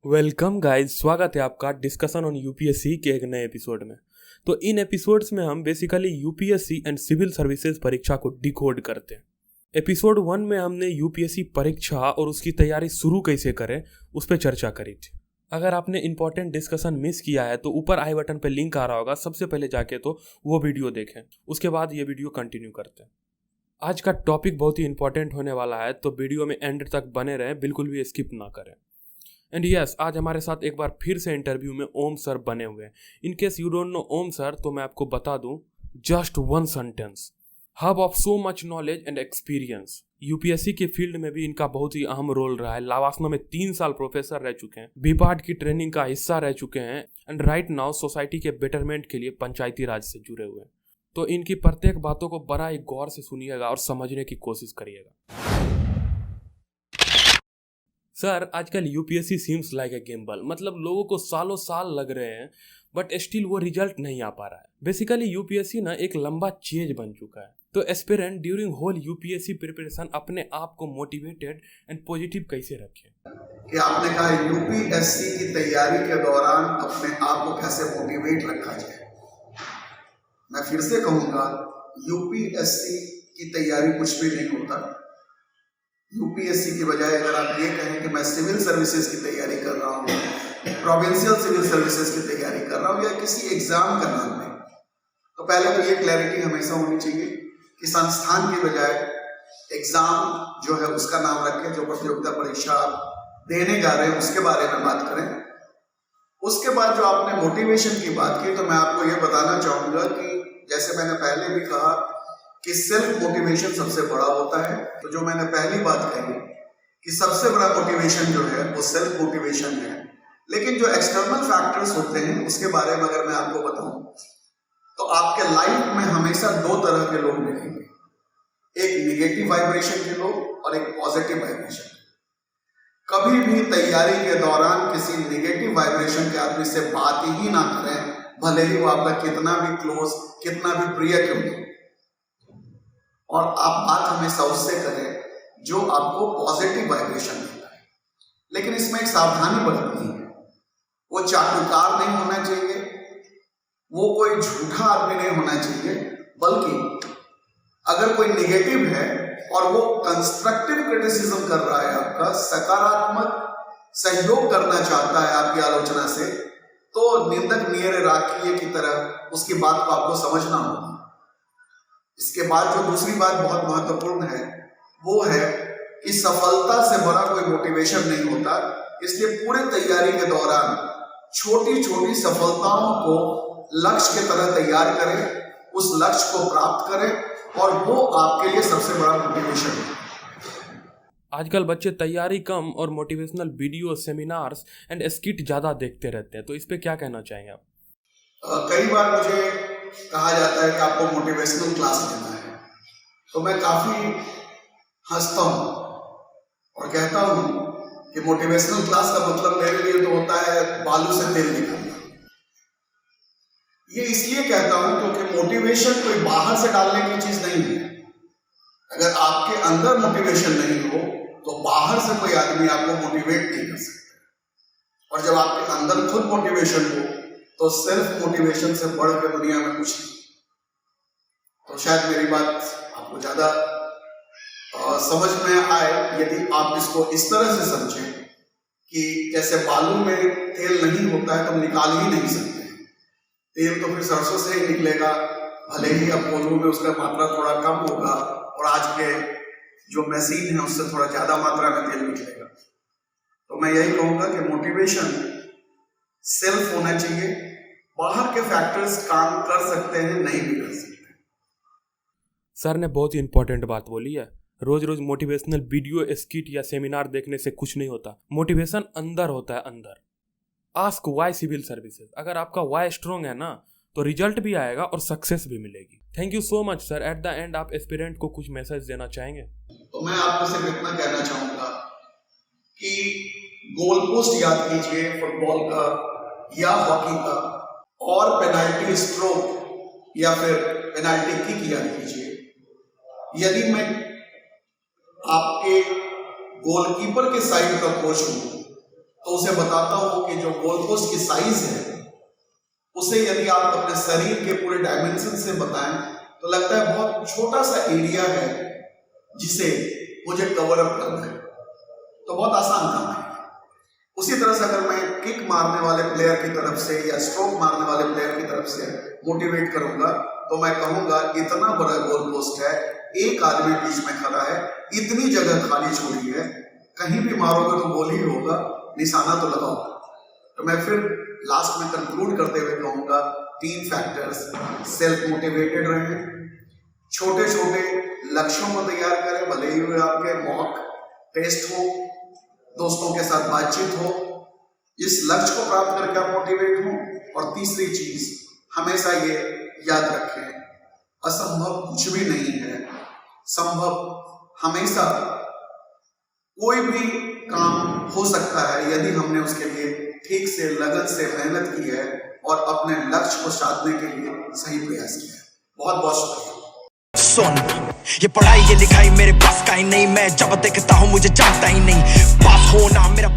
Welcome guys, स्वागत है आपका डिस्कशन ऑन यूपीएससी के एक नए एपिसोड में। तो इन एपिसोड्स में हम basically UPSC and civil services परीक्षा को डिकोड करते हैं। एपिसोड 1 में हमने यूपीएससी परीक्षा और उसकी तैयारी शुरू कैसे करें उस पर चर्चा करी थी। अगर आपने इंपॉर्टेंट डिस्कशन मिस किया है तो ऊपर आई बटन पर लिंक आ रहा होगा, सबसे पहले जाके तो वो वीडियो देखें, उसके बाद ये वीडियो कंटिन्यू करते हैं। आज का टॉपिक बहुत ही इंपॉर्टेंट होने वाला है, तो वीडियो में एंड तक बने रहें, बिल्कुल भी स्किप ना करें। एंड यस, आज हमारे साथ एक बार फिर से इंटरव्यू में ओम सर बने हुए हैं। In case you don't know Om sir, तो मैं आपको बता दूं, just one sentence, hub of so much knowledge and experience. UPSC के फील्ड में भी इनका बहुत ही अहम रोल रहा है। लावासना में 3 साल प्रोफेसर रह चुके हैं, बीपार्ट की ट्रेनिंग का हिस्सा रह चुके हैं, एंड राइट नाउ सोसाइटी के बेटरमेंट के लिए पंचायती राज से जुड़े हुए हैं। तो इनकी प्रत्येक बातों को बड़ा ही गौर से सुनिएगा और समझने की कोशिश करिएगा। सर, आजकल UPSC seems like a gamble, मतलब लोगों को सालों साल लग रहे हैं बट स्टिल वो रिजल्ट नहीं आ पा रहा है। बेसिकली यूपीएससी ना एक लंबा चेज बन चुका है। तो aspirant during whole UPSC preparation अपने आप को मोटिवेटेड एंड पॉजिटिव कैसे रखें? कि आपने कहा यूपीएससी की तैयारी के दौरान अपने आप को कैसे मोटिवेट रखा जाए। मैं फिर से कहूँगा, यूपीएससी की तैयारी कुछ भी नहीं होता। यूपीएससी की बजाय अगर आप ये कहें कि मैं सिविल सर्विसेज की तैयारी कर रहा हूँ, प्रोविंशियल सिविल सर्विसेज की तैयारी कर रहा हूँ या किसी एग्जाम का नाम में, तो पहले तो ये क्लैरिटी हमेशा होनी चाहिए कि संस्थान की बजाय एग्जाम जो है उसका नाम रखें। जो प्रतियोगिता परीक्षा आप देने जा रहे हैं उसके बारे में बात करें। उसके बाद जो आपने मोटिवेशन की बात की, तो मैं आपको ये बताना चाहूँगा कि जैसे मैंने पहले भी कहा कि सेल्फ मोटिवेशन सबसे बड़ा होता है। तो जो मैंने पहली बात कही कि सबसे बड़ा मोटिवेशन जो है वो सेल्फ मोटिवेशन है। लेकिन जो एक्सटर्नल फैक्टर्स होते हैं उसके बारे में अगर मैं आपको बताऊं, तो आपके लाइफ में हमेशा 2 तरह के लोग मिलेंगे, एक निगेटिव वाइब्रेशन के लोग और एक पॉजिटिव वाइब्रेशन। कभी भी तैयारी के दौरान किसी निगेटिव वाइब्रेशन के आदमी से बात ही ना करें, भले ही वो आपका कितना भी क्लोज, कितना भी प्रिय क्यों हो, और आप बात हमेशा उससे करें जो आपको पॉजिटिव वाइब्रेशन देता है। लेकिन इसमें एक सावधानी बरतनी है। वो चाटुकार नहीं होना चाहिए, वो कोई झूठा आदमी नहीं होना चाहिए, बल्कि अगर कोई निगेटिव है और वो कंस्ट्रक्टिव क्रिटिसिज्म कर रहा है, आपका सकारात्मक सहयोग करना चाहता है आपकी आलोचना से, तो निंदक नियर राखिए की तरह उसकी बात को आपको समझना होगा। इसके बाद जो दूसरी बात बहुत महत्वपूर्ण है वो है कि सफलता से बड़ा कोई मोटिवेशन नहीं होता। इसलिए पूरे तैयारी के दौरान छोटी छोटी सफलताओं को लक्ष्य की तरह तैयार करें, उस लक्ष्य को प्राप्त करें, और वो आपके लिए सबसे बड़ा मोटिवेशन है। आजकल बच्चे तैयारी कम और motivational video, seminars and skit ज़्यादा देखते रहते हैं, तो इस पे क्या कहना चाहेंगे आप? कई बार मुझे कहा जाता है कि आपको मोटिवेशनल क्लास लेना है, तो मैं काफी हंसता हूँ और कहता हूँ कि मोटिवेशनल क्लास का मतलब मेरे लिए तो होता है बालू से तेल निकालना। ये इसलिए कहता हूँ क्योंकि मोटिवेशन कोई बाहर से डालने की चीज नहीं है। अगर आपके अंदर मोटिवेशन नहीं हो तो बाहर से कोई आदमी आपको मोटिवेट नहीं कर सकता। और जब आपके अंदर खुद मोटिवेशन हो तो सेल्फ मोटिवेशन से बढ़ के दुनिया में कुछ नहीं। तो शायद मेरी बात आपको ज्यादा समझ में आए यदि आप इसको इस तरह से समझें कि जैसे बालू में तेल नहीं होता है तो हम निकाल ही नहीं सकते। तेल तो फिर सरसों से ही निकलेगा, भले ही अब बोलू में उसका मात्रा थोड़ा कम होगा और आज के जो मशीन है उससे थोड़ा ज्यादा मात्रा में तेल निकलेगा। तो मैं यही कहूंगा कि मोटिवेशन सेल्फ होना चाहिए। बाहर के फैक्टर्स काम कर सकते हैं, नहीं भी कर सकते। सर ने बहुत ही इंपॉर्टेंट बात बोली है। रोज रोज मोटिवेशनल वीडियो, स्किट या सेमिनार देखने से कुछ नहीं होता। मोटिवेशन अंदर होता है, अंदर। Ask why civil services. अगर आपका वाई स्ट्रॉन्ग है ना, तो रिजल्ट भी आएगा और सक्सेस भी मिलेगी। Thank you so much sir. At the end आप एस्पिरेंट को कुछ मैसेज देना चाहेंगे? तो मैं आपको सिर्फ इतना कहना चाहूंगा कि गोल पोस्ट याद कीजिए फुटबॉल का या हॉकी का, और पेनाल्टी स्ट्रोक या फिर पेनाल्टी किक याद कीजिए। यदि मैं आपके गोलकीपर के साइड का कोच हूं तो उसे बताता हूं कि जो गोल पोस्ट की साइज है उसे यदि आप अपने शरीर के पूरे डायमेंशन से बताएं तो लगता है बहुत छोटा सा एरिया है जिसे मुझे कवर अप करना है, तो बहुत आसान काम है। उसी तरह से अगर मैं किक मारने वाले प्लेयर की तरफ से या स्ट्रोक मारने वाले प्लेयर की तरफ से मोटिवेट करूंगा तो मैं कहूंगा इतना बड़ा गोल पोस्ट है, एक आदमी बीच में खड़ा है, इतनी जगह खाली छोड़ी है, कहीं भी मारोगे तो गोल ही होगा, निशाना तो लगाओ। तो मैं फिर लास्ट में कंक्लूड करते हुए कहूंगा 3 फैक्टर्स, सेल्फ मोटिवेटेड रहें, छोटे छोटे लक्ष्यों को तैयार करें, भले ही वे आपके मॉक टेस्ट हो, दोस्तों के साथ बातचीत हो, इस लक्ष्य को प्राप्त करके आप मोटिवेट हो। और तीसरी चीज हमेशा ये याद रखें, असंभव कुछ भी नहीं है, संभव हमेशा कोई भी काम हो सकता है यदि हमने उसके लिए ठीक से लगन से मेहनत की है और अपने लक्ष्य को साधने के लिए सही प्रयास किया है। बहुत बहुत शुक्रिया। सुन, ये पढ़ाई ये लिखाई मेरे पास का ही नहीं, मैं जब देखता हूँ मुझे जमता ही नहीं, पास होना मेरा